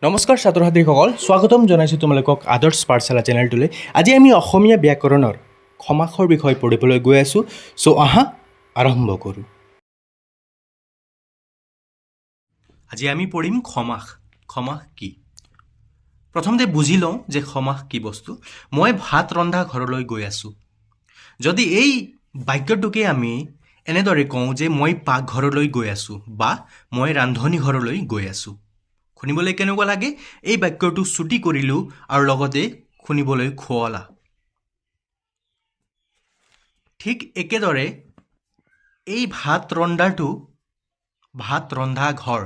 নমস্কাৰ ছাত্ৰ ছাত্ৰীসকল, স্বাগতম জনাইছোঁ তোমালোকক আদৰ্শ পাঠশালা চেনেলটোলৈ। আজি আমি অসমীয়া ব্যাকৰণৰ সমাসৰ বিষয়ে পঢ়িবলৈ গৈ আছোঁ। চ' আহা আৰম্ভ কৰোঁ। আজি আমি পঢ়িম সমাস। সমাস কি? প্ৰথমতে বুজি লওঁ যে সমাস কি বস্তু। মই ভাত ৰন্ধা ঘৰলৈ গৈ আছোঁ। যদি এই বাক্যটোকে আমি এনেদৰে কওঁ যে মই পাকঘৰলৈ গৈ আছোঁ বা মই ৰান্ধনি ঘৰলৈ গৈ আছোঁ, শুনিবলৈ কেনেকুৱা লাগে? এই বাক্যটো চুটি কৰিলোঁ আৰু লগতে শুনিবলৈ খুৱলা। ঠিক একেদৰে এই ভাত ৰন্ধা ঘৰ,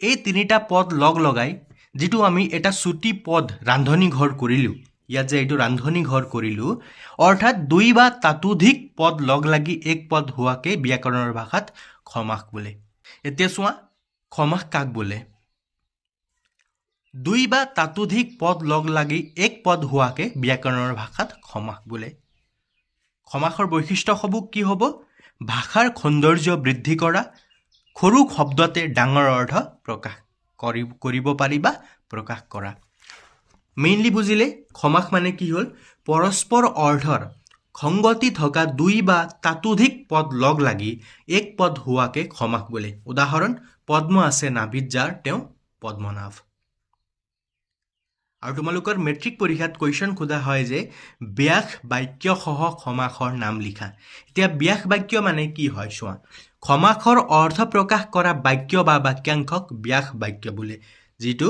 এই তিনিটা পদ লগ লগাই যিটো আমি এটা চুটি পদ ৰান্ধনি ঘৰ কৰিলোঁ, ইয়াত যে এইটো ৰান্ধনি ঘৰ কৰিলোঁ, অৰ্থাৎ দুই বা তাতোধিক পদ লগ লাগি এক পদ হোৱাকে ব্যাকৰণৰ ভাষাত সমাস বোলে। এতিয়া চোৱা, সমাস কাক বোলে? দুই বা তাতোধিক পদ লগ লাগি এক পদ হোৱাকে ব্যাকৰণৰ ভাষাত সমাস বোলে। সমাসৰ বৈশিষ্ট্যসমূহ কি হ'ব? ভাষাৰ সৌন্দৰ্য বৃদ্ধি কৰা, সৰু শব্দতে ডাঙৰ অৰ্থ প্ৰকাশ কৰিব পাৰি বা প্ৰকাশ কৰা। মেইনলি বুজিলে সমাস মানে কি হ'ল? পৰস্পৰ অৰ্থৰ সংগতি থকা দুই বা তাতোধিক পদ লগ লাগি এক পদ হোৱাকে সমাস বোলে। উদাহৰণ, পদ্ম আছে নাভিত যাৰ, তেওঁ পদ্মনাভ। আৰু তোমালোকৰ মেট্ৰিক পৰীক্ষাত কুৱেশ্যন সোধা হয় যে ব্যাস বাক্যসহ সমাসৰ নাম লিখা। এতিয়া ব্যাস বাক্য মানে কি হয় চোৱা। সমাসৰ অৰ্থ প্ৰকাশ কৰা বাক্য বা বাক্যাংশক ব্যাস বাক্য বোলে। যিটো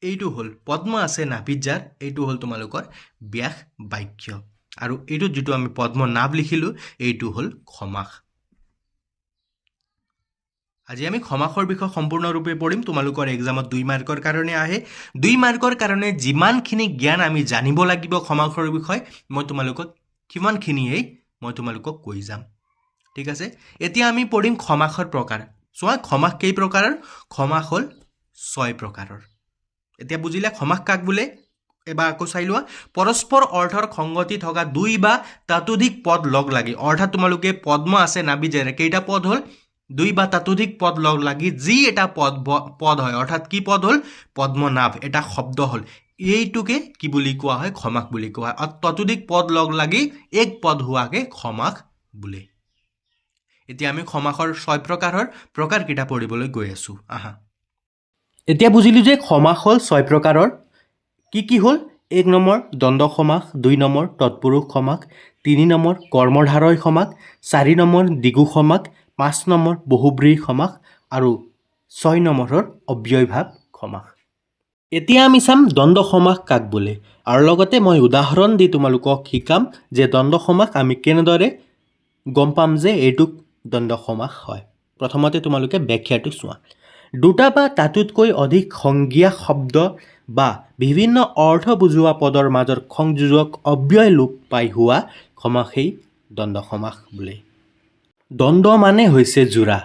এইটো হ'ল পদ্ম আছে নাভিত যাৰ, এইটো হ'ল তোমালোকৰ ব্যাস বাক্য। আৰু এইটো যিটো আমি পদ্মনাভ লিখিলোঁ, এইটো হ'ল সমাস। আজি আমি সমাসৰ বিষয়ে সম্পূৰ্ণৰূপে পঢ়িম। তোমালোকৰ এক্সামত 2 মাৰ্কৰ কাৰণে আহে। 2 মাৰ্কৰ কাৰণে যিমানখিনি জ্ঞান আমি জানিব লাগিব সমাসৰ বিষয়ে, মই তোমালোকক কৈ যাম। ঠিক আছে, এতিয়া আমি পঢ়িম সমাসৰ প্ৰকাৰ। চোৱা, সমাস কেই প্ৰকাৰৰ? সমাস হ'ল 6 প্ৰকাৰৰ। এতিয়া বুজিলে সমাস কাক বোলে? এবাৰ আকৌ চাই লোৱা। পৰস্পৰ অৰ্থৰ সংগতি থকা দুই বা তাতোধিক পদ লগ লাগি, অৰ্থাৎ তোমালোকে পদ্ম আছে নাভিত যাৰ, কেইটা পদ হ'ল? দুই বা তাতোধিক পদ লগ লাগি যি এটা পদ হয়, অৰ্থাৎ কি পদ হ'ল? পদ্মনাভ, এটা শব্দ হ'ল। এইটোকে কি বুলি কোৱা হয়? সমাস বুলি কোৱা হয়। ততোধিক পদ লগ লাগি এক পদ হোৱাকে সমাস বোলে। এতিয়া আমি সমাসৰ 6 প্ৰকাৰৰ প্ৰকাৰকেইটা পঢ়িবলৈ গৈ আছোঁ। আহা, এতিয়া বুজিলোঁ যে সমাস হ'ল 6 প্ৰকাৰৰ। কি হ'ল? 1 নম্বৰ দ্বন্দ্ব সমাস, 2 নম্বৰ তৎপুৰুষ সমাস, 3 নম্বৰ কৰ্মধাৰয় সমাস, 4 নম্বৰ দ্বিগু সমাস, 5 নম্বৰ বহুব্ৰীহি সমাস আৰু 6 নম্বৰৰ অব্যয়ভাৱ সমাস। এতিয়া আমি চাম দ্বন্দ্ব সমাস কাক বোলে, আৰু লগতে মই উদাহৰণ দি তোমালোকক শিকাম যে দ্বন্দ্ব সমাস আমি কেনেদৰে গম পাম যে এইটোক দ্বন্দ্ব সমাস হয়। প্ৰথমতে তোমালোকে ব্যাখ্যাটো চোৱা। দুটা বা তাতোতকৈ অধিক সংজ্ঞা শব্দ বা বিভিন্ন অৰ্থ বুজোৱা পদৰ মাজৰ সংযোজক অব্যয় লোপ পাই হোৱা সমাসেই দ্বন্দ্ব সমাস বোলে। দ্বন্দ্ব মানে হৈছে যোৰা।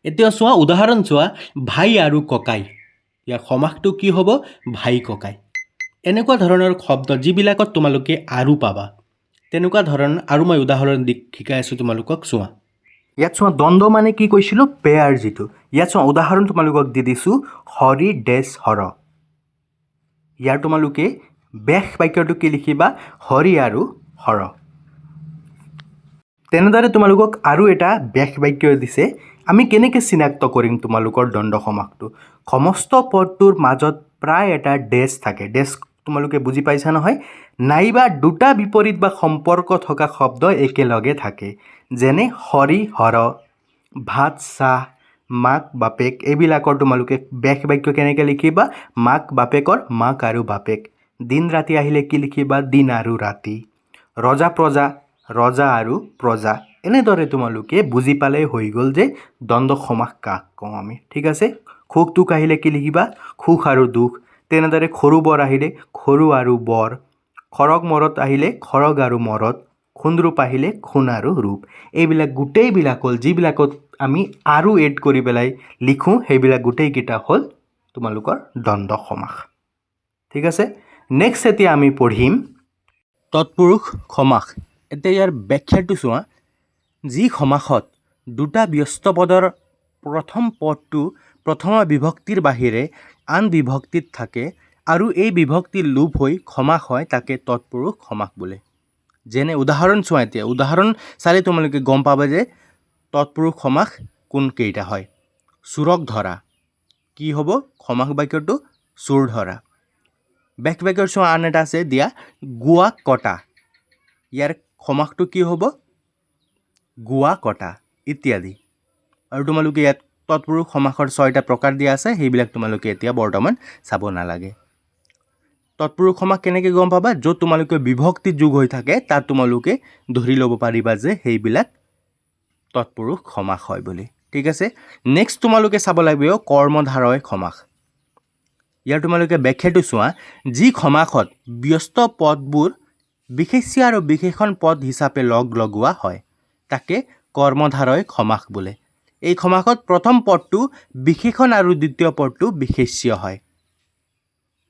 এতিয়া চোৱা, উদাহৰণ চোৱা, ভাই আৰু ককাই। ইয়াৰ সমাসটো কি হ'ব? ভাই ককাই। এনেকুৱা ধৰণৰ শব্দ যিবিলাকত তোমালোকে আৰু পাবা, তেনেকুৱা ধৰণৰ আৰু মই উদাহৰণ দি শিকাই আছোঁ তোমালোকক। চোৱা, ইয়াত চোৱা, দ্বন্দ্ব মানে কি কৈছিলোঁ? পেয়াৰ যিটো। ইয়াত চোৱা, উদাহৰণ তোমালোকক দি দিছোঁ, হৰি ডেছ হৰ। ইয়াৰ তোমালোকে ব্যাস বাক্যটো কি লিখিবা? হৰি আৰু হৰ। তেনেদৰে তোমালোকক আৰু এটা ব্যাস বাক্য দিছে। আমি কেনেকৈ চিনাক্ত কৰিম তোমালোকৰ দ্বন্দ্ব সমাসটো? সমস্ত পদটোৰ মাজত প্ৰায় এটা ডেছ থাকে। ডেছ তোমালোকে বুজি পাইছা নহয়? নাইবা দুটা বিপৰীত বা সম্পৰ্ক থকা শব্দ একেলগে থাকে, যেনে হৰি হৰ, ভাত চাহ, মাক বাপেক। এইবিলাকৰ তোমালোকে ব্যাস বাক্য কেনেকৈ লিখিবা? মাক বাপেকৰ মাক আৰু বাপেক। দিন ৰাতি আহিলে কি লিখিবা? দিন আৰু ৰাতি। ৰজা প্ৰজা, ৰজা আৰু প্ৰজা। এনেদৰে তোমালোকে বুজি পালে হৈ গ'ল যে দ্বন্দ্ব সমাস কাক কওঁ আমি। ঠিক আছে, সুখ দুখ আহিলে কি লিখিবা? সুখ আৰু দুখ। তেনেদৰে সৰু বৰ আহিলে সৰু আৰু বৰ। খৰগ মৰত আহিলে খৰগ আৰু মৰত। সোণ ৰূপ আহিলে সোণ আৰু ৰূপ। এইবিলাক গোটেইবিলাক হ'ল যিবিলাকত আমি আৰু এড কৰি পেলাই লিখোঁ, সেইবিলাক গোটেইকেইটা হ'ল তোমালোকৰ দ্বন্দ্ব সমাস। ঠিক আছে, নেক্সট এতিয়া আমি পঢ়িম তৎপুৰুষ সমাস। এতিয়া ইয়াৰ ব্যাখ্যাটো চোৱা। যি সমাসত দুটা ব্যস্ত পদৰ প্ৰথম পদটো প্ৰথমা বিভক্তিৰ বাহিৰে আন বিভক্তিত থাকে আৰু এই বিভক্তিৰ লোপ হৈ সমাস হয় তাকে তৎপুৰুষ সমাস বোলে। যেনে উদাহৰণ চোৱা, এতিয়া উদাহৰণ চালে তোমালোকে গম পাবা যে তৎপুৰুষ সমাস কোন কেইটা হয়। চোৰক ধৰা কি হ'ব? সমাস বাক্যটো চোৰ ধৰা। বেক বাক্যৰ চোৱা আন এটা আছে দিয়া গোৱা কটা, ইয়াৰ সমাসটো কি হ'ব? গোৱা কটা ইত্যাদি। আৰু তোমালোকে ইয়াত তৎপুৰুষ সমাসৰ 6টা প্ৰকাৰ দিয়া আছে, সেইবিলাক তোমালোকে এতিয়া বৰ্তমান চাব নালাগে। তৎপুৰুষ সমাস কেনেকৈ গম পাবা? য'ত তোমালোকে বিভক্তি যোগ হৈ থাকে তাত তোমালোকে ধৰি ল'ব পাৰিবা যে সেইবিলাক তৎপুৰুষ সমাস হয় বুলি। ঠিক আছে, নেক্সট তোমালোকে চাব লাগিব কৰ্মধাৰয় সমাস। ইয়াৰ তোমালোকে ব্যাখ্যাটো চোৱা, যি সমাসত ব্যস্ত পদবোৰ বিশেষ্য আৰু বিশেষণ পদ হিচাপে লগ লগোৱা হয় তাকে কৰ্মধাৰয় সমাস বোলে। এই সমাসত প্ৰথম পদটো বিশেষণ আৰু দ্বিতীয় পদটো বিশেষ্য হয়।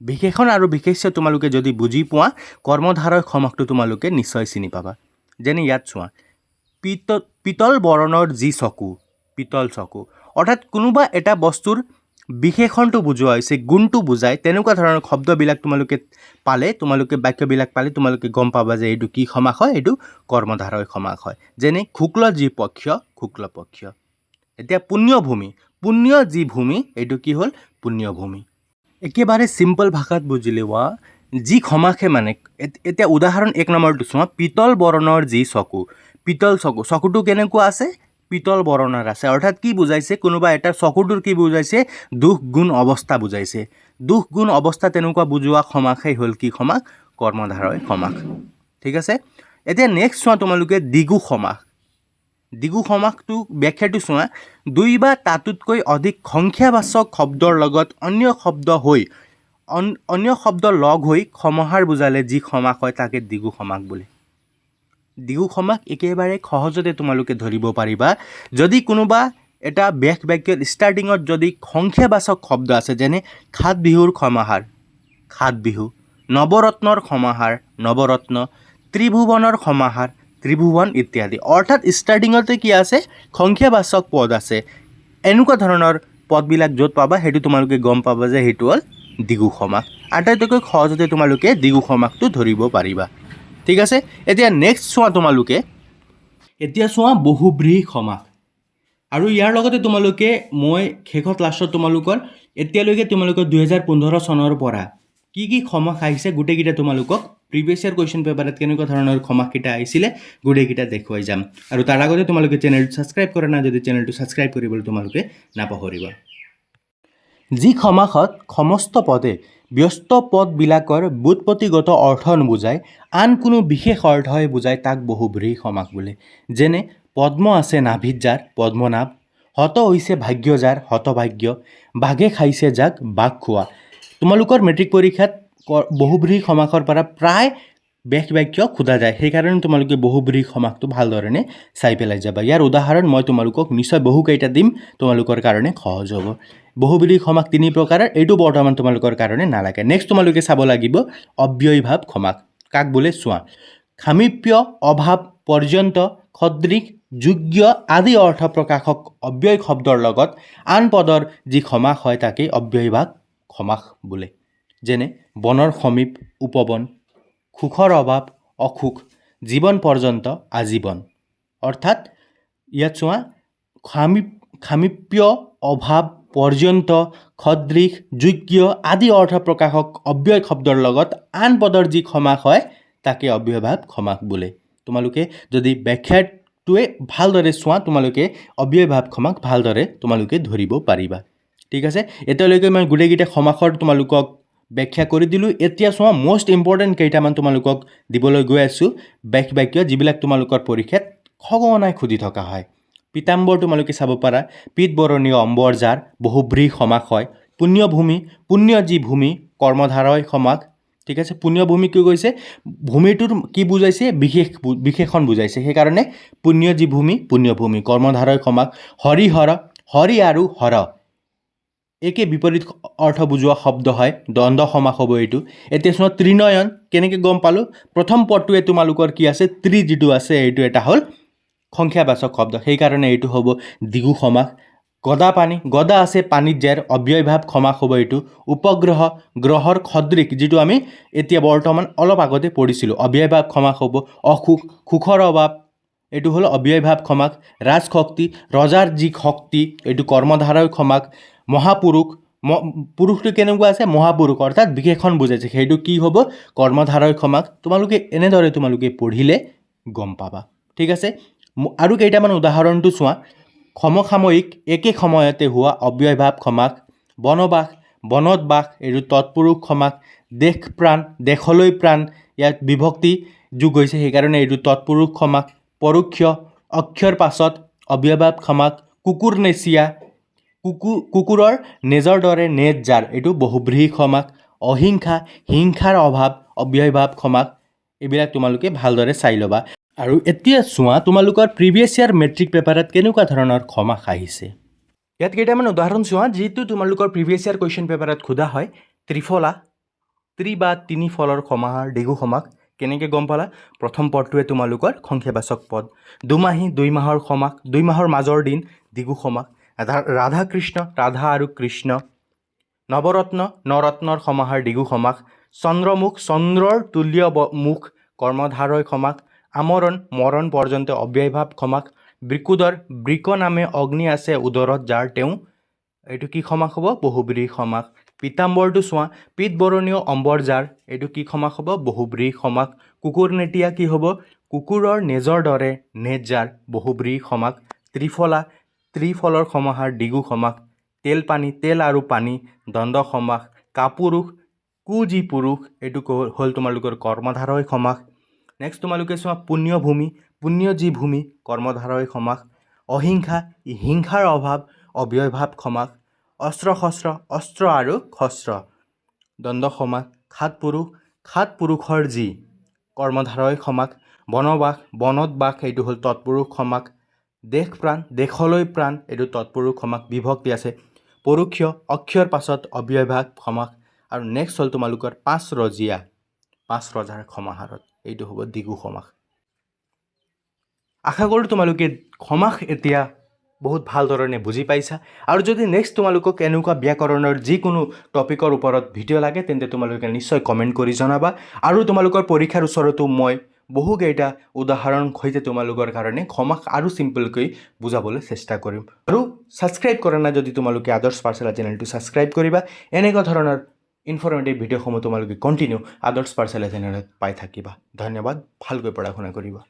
বিশেষণ আৰু বিশেষ্য তোমালোকে যদি বুজি পোৱা কৰ্মধাৰয় সমাসটো তোমালোকে নিশ্চয় চিনি পাবা। যেনে ইয়াত চোৱা, পিতল বৰণৰ যি চকু, পিতল চকু, অৰ্থাৎ কোনোবা এটা বস্তুৰ বিশেষণটো বুজোৱা হৈছে, গুণটো বুজায়, তেনেকুৱা ধৰণৰ শব্দবিলাক তোমালোকে পালে, তোমালোকে বাক্যবিলাক পালে তোমালোকে গম পাবা যে এইটো কি সমাস হয়, এইটো কৰ্মধাৰয় সমাস হয়। যেনে শুক্ল যি পক্ষ, শুক্লপক্ষ। এতিয়া পুণ্যভূমি, পুণ্য যি ভূমি, এইটো কি হ'ল? পুণ্যভূমি। একেবাৰে চিম্পল ভাষাত বুজিলে যি সমাসে মানে, এতিয়া উদাহৰণ 1 নম্বৰটো চোৱা, পিতল বৰণৰ যি চকু, পিতল চকু, চকুটো কেনেকুৱা আছে? পিতল বৰণৰ আছে। অৰ্থাৎ কি বুজাইছে? কোনোবা এটা চকুটোৰ কি বুজাইছে? দুখ গুণ অৱস্থা বুজাইছে। দুখ গুণ অৱস্থা তেনেকুৱা বুজোৱা সমাসেই হ'ল কি সমাস? কৰ্মধাৰয় সমাস। ঠিক আছে, এতিয়া নেক্সট চোৱা তোমালোকে দ্বিগু সমাস। দ্বিগু সমাসটো ব্যাখ্যাটো চোৱা, দুই বা তাতোতকৈ অধিক সংখ্যাবাচক শব্দৰ লগত অন্য শব্দ লগ হৈ সমাহাৰ বুজালে যি সমাস হয় তাকে দ্বিগু সমাস বোলে। দ্বিগু সমাস একেবাৰে সহজতে তোমালোকে ধৰিব পাৰিবা যদি কোনোবা এটা বাক্যৰ ষ্টাৰ্টিঙত যদি সংখ্যাবাচক শব্দ আছে, যেনে সাত বিহুৰ সমাহাৰ, সাত বিহু, নৱৰত্নৰ সমাহাৰ, নৱৰত্ন, ত্ৰিভুৱনৰ সমাহাৰ, ত্ৰিভুৱন ইত্যাদি। অৰ্থাৎ ষ্টাৰ্টিঙতে কি আছে? সংখ্যাবাচক পদ আছে। এনেকুৱা ধৰণৰ পদবিলাক য'ত পাবা সেইটো তোমালোকে গম পাবা যে সেইটো হ'ল দ্বিগু সমাস। আটাইতকৈ সহজতে তোমালোকে দ্বিগু সমাসটো ধৰিব পাৰিবা। ঠিক আছে, এতিয়া নেক্সট চোৱা তোমালোকে, এতিয়া চোৱা বহুব্ৰীহি সমাস। আৰু ইয়াৰ লগতে তোমালোকে মই শেষত লাষ্টত তোমালোকৰ এতিয়ালৈকে তোমালোকৰ 2015 চনৰ পৰা কি কি সমাস আহিছে গোটেইকেইটা তোমালোকক প্ৰিভিয়াছ ইয়াৰ কুৱেশ্যন পেপাৰত কেনেকুৱা ধৰণৰ সমাসকেইটা আহিছিলে গোটেইকেইটা দেখুৱাই যাম। আৰু তাৰ আগতে তোমালোকে চেনেলটো ছাবস্ক্ৰাইব কৰা নাই যদি চেনেলটো ছাবস্ক্ৰাইব কৰিবলৈ তোমালোকে নাপাহৰিবা। যি সমাসত সমস্ত পদে ব্যস্ত পদবিলাকৰ ব্যুৎপত্তিগত অৰ্থ নুবুজায়, আন কোনো বিশেষ অৰ্থহে বুজায় তাক বহুব্ৰীহি সমাস বোলে। যেনে পদ্ম আছে নাভিত যাৰ, পদ্মনাভ, হত হৈছে ভাগ্য যাৰ, হতভাগ্য, বাঘে খাইছে যাক, বাঘ খোৱা। তোমালোকৰ মেট্ৰিক পৰীক্ষাত বহুব্ৰীহি সমাসৰ পৰা প্ৰায় বাক্য সোধা যায়, সেইকাৰণে তোমালোকে বহুব্ৰীহি সমাসটো ভালধৰণে চাই পেলাই যাবা। ইয়াৰ উদাহৰণ মই তোমালোকক নিশ্চয় বহুকেইটা দিম, তোমালোকৰ কাৰণে সহজ হ'ব। বহুব্ৰীহি সমাস 3 প্ৰকাৰৰ, এইটো বৰ্তমান তোমালোকৰ কাৰণে নালাগে। নেক্সট তোমালোকে চাব লাগিব অব্যয়ীভাৱ সমাস। কাক বোলে চোৱা, সামীপ্য, অভাৱ, পৰ্যন্ত, সদৃশ, যোগ্য আদি অৰ্থ প্ৰকাশক অব্যয় শব্দৰ লগত আন পদৰ যি সমাস হয় তাকেই অব্যয়ীভাৱ সমাস বোলে। যেনে বনৰ সমীপ, উপবন, সুখৰ অভাৱ, অসুখ, জীৱন পৰ্যন্ত, আজীৱন। অৰ্থাৎ ইয়াত চোৱা সামীপ্য, অভাৱ, পৰ্যন্ত, সদৃশ, যোগ্য আদি অৰ্থ প্ৰকাশক অব্যয় শব্দৰ লগত আন পদৰ যি সমাস হয় তাকে অব্যয়ীভাৱ সমাস বোলে। তোমালোকে যদি ব্যাখ্যাটোৱে ভালদৰে চোৱা তোমালোকে অব্যয়ীভাৱ সমাস ভালদৰে তোমালোকে ধৰিব পাৰিবা। ঠিক আছে, এতিয়ালৈকে মই গোটেইকেইটা সমাসৰ তোমালোকক ব্যাখ্যা কৰি দিলোঁ। এতিয়া চোৱা মষ্ট ইম্পৰ্টেণ্ট কেইটামান তোমালোকক দিবলৈ গৈ আছোঁ বাক্য যিবিলাক তোমালোকৰ পৰীক্ষাত সঘনাই সুধি থকা হয়। পীতাম্বৰ তোমালোকে চাব পাৰা, পিত বৰণীয় অম্বৰ যাৰ, বহুব্ৰীহি সমাস হয়। পুণ্যভূমি, পুণ্য যি ভূমি, কৰ্মধাৰয় সমাস। ঠিক আছে, পুণ্যভূমি কি কৈছে? ভূমিটোৰ কি বুজাইছে? বিশেষণ বুজাইছে, সেইকাৰণে পুণ্য যি ভূমি, পুণ্যভূমি, কৰ্মধাৰয় সমাস। হৰিহৰ, হৰি আৰু হৰ একে বিপৰীত অৰ্থ বুজোৱা শব্দ হয়, দ্বন্দ্ব সমাস হ'ব এইটো। এতিয়া চোৱা ত্ৰিনয়ন, কেনেকৈ গম পালোঁ? প্ৰথম পদটোৱে তোমালোকৰ কি আছে? ত্ৰি যিটো আছে এইটো এটা হ'ল সংখ্যাবাচক শব্দ, সেইকাৰণে এইটো হ'ব দ্বিগু সমাস। গদা পানী গদা আছে পানীত যাৰ অব্যয়ভাৱ সমাস হ'ব এইটো উপগ্ৰহ গ্ৰহৰ সদৃশ যিটো আমি এতিয়া বৰ্তমান অলপ আগতে পঢ়িছিলোঁ অব্যয়ভাৱ সমাস হ'ব অসুখ সুখৰ অভাৱ এইটো হ'ল অব্যয়ভাৱ সমাস ৰাজশক্তি ৰজাৰ যি শক্তি এইটো কৰ্মধাৰয় সমাস মহাপুৰুষ পুৰুষটো কেনেকুৱা আছে মহাপুৰুষ অৰ্থাৎ বিশেষণ বুজাইছে সেইটো কি হ'ব কৰ্মধাৰয় সমাস তোমালোকে এনেদৰে তোমালোকে পঢ়িলে গম পাবা ঠিক আছে আৰু কেইটামান উদাহৰণটো চোৱা সমসাময়িক একে সময়তে হোৱা অব্যয়ভাৱ সমাস বনবাস বনত বাস এইটো তৎপুৰুষ সমাস দেশ প্ৰাণ দেশলৈ প্ৰাণ ইয়াত বিভক্তি যোগ হৈছে সেইকাৰণে এইটো তৎপুৰুষ সমাস পৰোক্ষ অক্ষৰ পাছত অব্যয়ভাৱ সমাস কুকুৰ নেচিয়া কুকুৰৰ নেজৰ দৰে নেজ যাৰ এইটো বহুব্ৰীহি সমাস অহিংসা হিংসাৰ অভাৱ অব্যয়ভাৱ সমাস এইবিলাক তোমালোকে ভালদৰে চাই ল'বা আৰু এতিয়া চোৱা তোমালোকৰ প্ৰিভিয়াছ ইয়াৰ মেট্ৰিক পেপাৰত কেনেকুৱা ধৰণৰ সমাস আহিছে ইয়াত কেইটামান উদাহৰণ চোৱা যিটো তোমালোকৰ প্ৰিভিয়াছ ইয়াৰ কুৱেশ্যন পেপাৰত সোধা হয় ত্ৰিফলা বা তিনি ফলৰ সমাহাৰ দ্বিগু সমাস কেনেকৈ গম পালা প্ৰথম পদটোৱে তোমালোকৰ সংখ্যাবাচক পদ দুমাহী 2 মাহৰ সমাস 2 মাহৰ মাজৰ দিন দ্বিগু সমাস ৰাধা কৃষ্ণ ৰাধা আৰু কৃষ্ণ নৱৰত্ন নৰত্নৰ সমাহাৰ দ্বিগু সমাস চন্দ্ৰমুখ চন্দ্ৰৰ তুল্য মুখ কৰ্মধাৰয় সমাস আমৰণ মৰণ পৰ্যন্ত অব্যয়ভাৱ সমাস বৃকুদৰ বৃক নামে অগ্নি আছে উদৰত যাৰ তেওঁ এইটো কি সমাস হ'ব বহুব্ৰীহি সমাস পীতাম্বৰটো চোৱা পিত বৰণীয় অম্বৰ যাৰ এইটো কি সমাস হ'ব বহুব্ৰীহি সমাস কুকুৰ নেতিয়া কি হ'ব কুকুৰৰ নেজৰ দৰে নেজ যাৰ বহুব্ৰীহি সমাস ত্ৰিফলা ত্ৰিফলৰ সমাহাৰ দ্বিগু সমাস তেল পানী তেল আৰু পানী দ্বন্দ্ব সমাস কাপুৰুষ কুজি পুৰুষ এইটো হ'ল তোমালোকৰ কৰ্মধাৰয় সমাস নেক্সট তোমালোকে চোৱা পুণ্যভূমি পুণ্য যি ভূমি কৰ্মধাৰয় সমাস অহিংসা হিংসাৰ অভাৱ অব্যয়ভাৱ সমাস অস্ত্ৰ শস্ত্ৰ অস্ত্ৰ আৰু শস্ত্ৰ দ্বন্দ্ব সমাস খাত পুৰুষৰ যি কৰ্মধাৰয় সমাস বনবাস বনত বাস এইটো হ'ল তৎপুৰুষ সমাস দেশ প্ৰাণ দেশলৈ প্ৰাণ এইটো তৎপুৰুষ সমাস বিভক্তি আছে পৰোক্ষ অক্ষৰ পাছত অব্যয়ভাৱ সমাস আৰু নেক্সট হ'ল তোমালোকৰ পাঁচ ৰজাৰ সমাহাৰত এইটো হ'ব দ্বিগু সমাস আশা কৰোঁ তোমালোকে সমাস এতিয়া বহুত ভাল ধৰণে বুজি পাইছা আৰু যদি নেক্সট তোমালোকক এনেকুৱা ব্যাকৰণৰ যিকোনো টপিকৰ ওপৰত ভিডিঅ' লাগে তেন্তে তোমালোকে নিশ্চয় কমেণ্ট কৰি জনাবা আৰু তোমালোকৰ পৰীক্ষাৰ ওচৰতো মই বহুকেইটা উদাহৰণ সৈতে তোমালোকৰ কাৰণে সমাস আৰু চিম্পলকৈ বুজাবলৈ চেষ্টা কৰিম আৰু ছাবস্ক্ৰাইব কৰা নাই যদি তোমালোকে আদৰ্শ পাঠশালা চেনেলটো ছাবস্ক্ৰাইব কৰিবা এনেকুৱা ধৰণৰ ইনফৰ্মেটিভ ভিডিঅ'সমূহ তোমালোকে কণ্টিনিউ আদৰ্শ পাঠশালা চেনেলত পাই থাকিবা ধন্যবাদ ভালকৈ পঢ়া শুনা কৰিবা